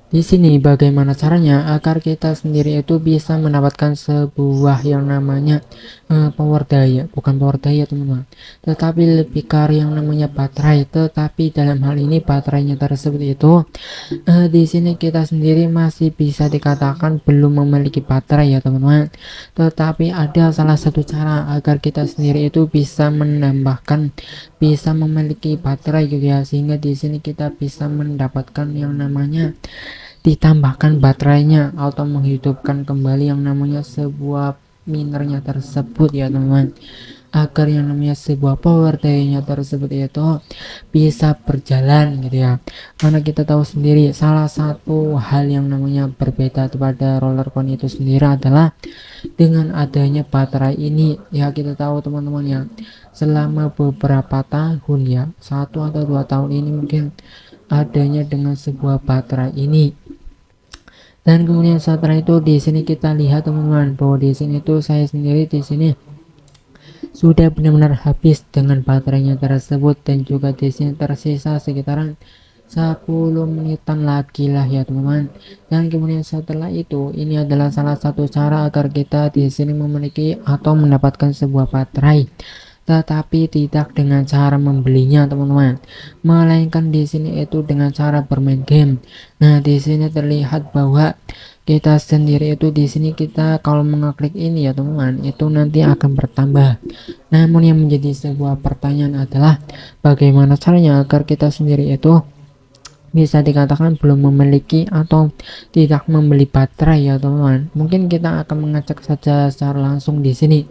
Di sini bagaimana caranya agar kita sendiri itu bisa mendapatkan sebuah yang namanya power daya, bukan power daya teman-teman, tetapi lebih ke yang namanya baterai. Tetapi dalam hal ini baterainya tersebut itu di sini kita sendiri masih bisa dikatakan belum memiliki baterai ya teman-teman. Tetapi ada salah satu cara agar kita sendiri itu bisa menambahkan, bisa memiliki baterai gitu ya, sehingga di sini kita bisa mendapatkan yang namanya ditambahkan baterainya atau menghidupkan kembali yang namanya sebuah minernya tersebut ya teman-teman, agar yang namanya sebuah power dayanya tersebut itu bisa berjalan gitu ya. Karena kita tahu sendiri salah satu hal yang namanya berbeda pada roller coin itu sendiri adalah dengan adanya baterai ini ya. Kita tahu teman-teman ya, selama beberapa tahun ya, 1 atau 2 tahun ini mungkin adanya dengan sebuah baterai ini. Dan kemudian setelah itu di sini kita lihat teman-teman bahwa di sini tuh saya sendiri di sini sudah benar-benar habis dengan baterainya tersebut, dan juga di sini tersisa sekitaran 10 menitan lagi lah ya teman-teman. Dan kemudian setelah itu ini adalah salah satu cara agar kita di sini memiliki atau mendapatkan sebuah baterai, tetapi tidak dengan cara membelinya teman-teman, melainkan di sini itu dengan cara bermain game. Nah, di sini terlihat bahwa kita sendiri itu di sini kita kalau mengeklik ini ya teman-teman, itu nanti akan bertambah. Namun yang menjadi sebuah pertanyaan adalah bagaimana caranya agar kita sendiri itu bisa dikatakan belum memiliki atau tidak membeli baterai ya teman-teman. Mungkin kita akan mengecek saja secara langsung di sini.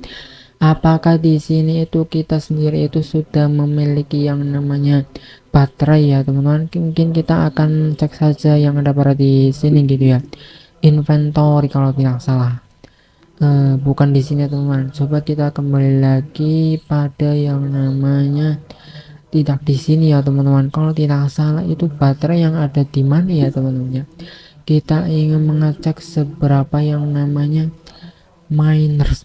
Apakah di sini itu kita sendiri itu sudah memiliki yang namanya baterai ya teman-teman? Mungkin kita akan cek saja yang ada pada di sini gitu ya. Inventory kalau tidak salah. Bukan di sini teman-teman. Coba kita kembali lagi pada yang namanya, tidak di sini ya teman-teman. Kalau tidak salah itu baterai yang ada di mana ya teman-teman ya. Kita ingin mengecek seberapa yang namanya miners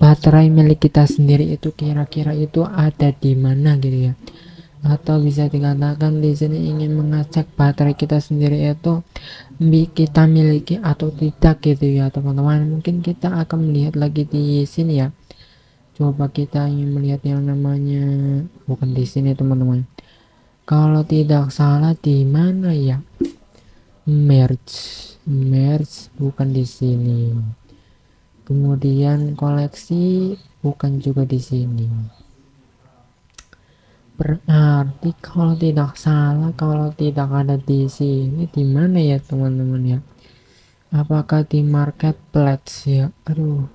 baterai milik kita sendiri itu kira-kira itu ada di mana gitu ya. Atau bisa dikatakan di sini ingin mengecek baterai kita sendiri itu kita miliki atau tidak gitu ya teman-teman. Mungkin kita akan melihat lagi di sini ya. Coba kita ingin melihat yang namanya, bukan di sini teman-teman. Kalau tidak salah di mana ya? Merge bukan di sini. Kemudian koleksi bukan juga di sini. Berarti kalau tidak salah, kalau tidak ada di sini di mana ya teman-teman ya? Apakah di marketplace ya? Aduh,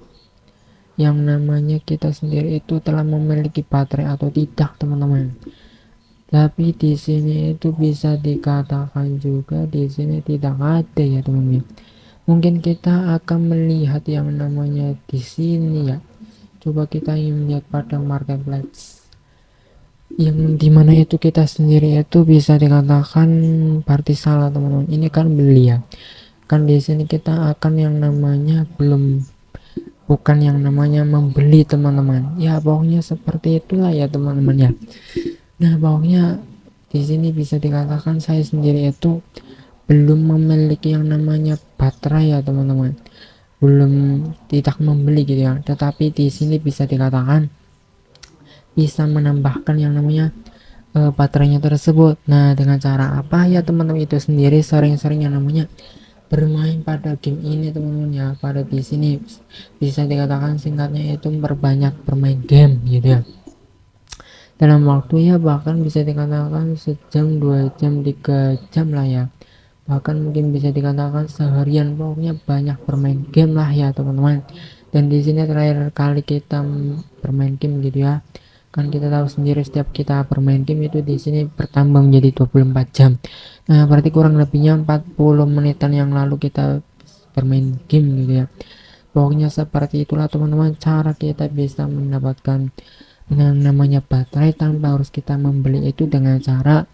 yang namanya kita sendiri itu telah memiliki baterai atau tidak teman-teman. Tapi di sini itu bisa dikatakan juga di sini tidak ada ya teman-teman. Mungkin kita akan melihat yang namanya di sini ya. Coba kita ingin melihat pada marketplace yang dimana itu kita sendiri itu bisa dikatakan party salah teman-teman. Ini kan beli ya. Kan di sini kita akan yang namanya belum, bukan yang namanya membeli teman-teman. Ya pokoknya seperti itulah ya teman-teman ya. Nah pokoknya di sini bisa dikatakan saya sendiri itu belum memiliki yang namanya baterai ya teman-teman, belum, tidak membeli gitu ya. Tetapi di sini bisa dikatakan bisa menambahkan yang namanya baterainya tersebut. Nah dengan cara apa ya teman-teman, itu sendiri sering-sering yang namanya bermain pada game ini teman-teman ya. Pada di sini bisa dikatakan singkatnya itu berbanyak bermain game gitu ya, dalam waktu ya bahkan bisa dikatakan sejam 2 jam 3 jam lah ya, bahkan mungkin bisa dikatakan seharian. Pokoknya banyak bermain game lah ya teman-teman. Dan di sini terakhir kali kita bermain game gitu ya, kan kita tahu sendiri setiap kita bermain game itu di sini bertambah menjadi 24 jam. Nah berarti kurang lebihnya 40 menitan yang lalu kita bermain game gitu ya. Pokoknya seperti itulah teman-teman cara kita bisa mendapatkan yang namanya baterai tanpa harus kita membeli, itu dengan cara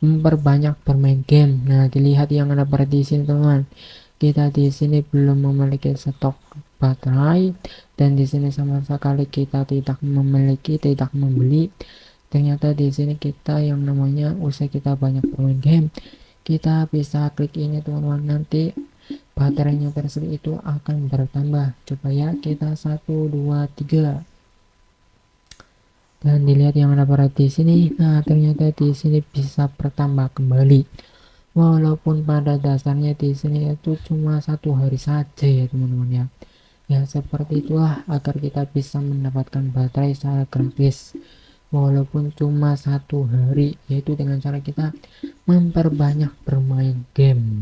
memperbanyak bermain game. Nah dilihat yang ada pada di sini teman, kita di sini belum memiliki stok baterai, dan di sini sama sekali kita tidak memiliki, tidak membeli. Ternyata di sini kita yang namanya usai kita banyak bermain game, kita bisa klik ini teman-teman, nanti baterainya tersebut itu akan bertambah. Coba ya, kita 1 2 3 dan dilihat yang ada pada di sini. Nah, ternyata di sini bisa bertambah kembali, walaupun pada dasarnya di sini itu cuma 1 hari saja ya teman-teman ya. Ya seperti itulah agar kita bisa mendapatkan baterai secara gratis walaupun cuma 1 hari, yaitu dengan cara kita memperbanyak bermain game.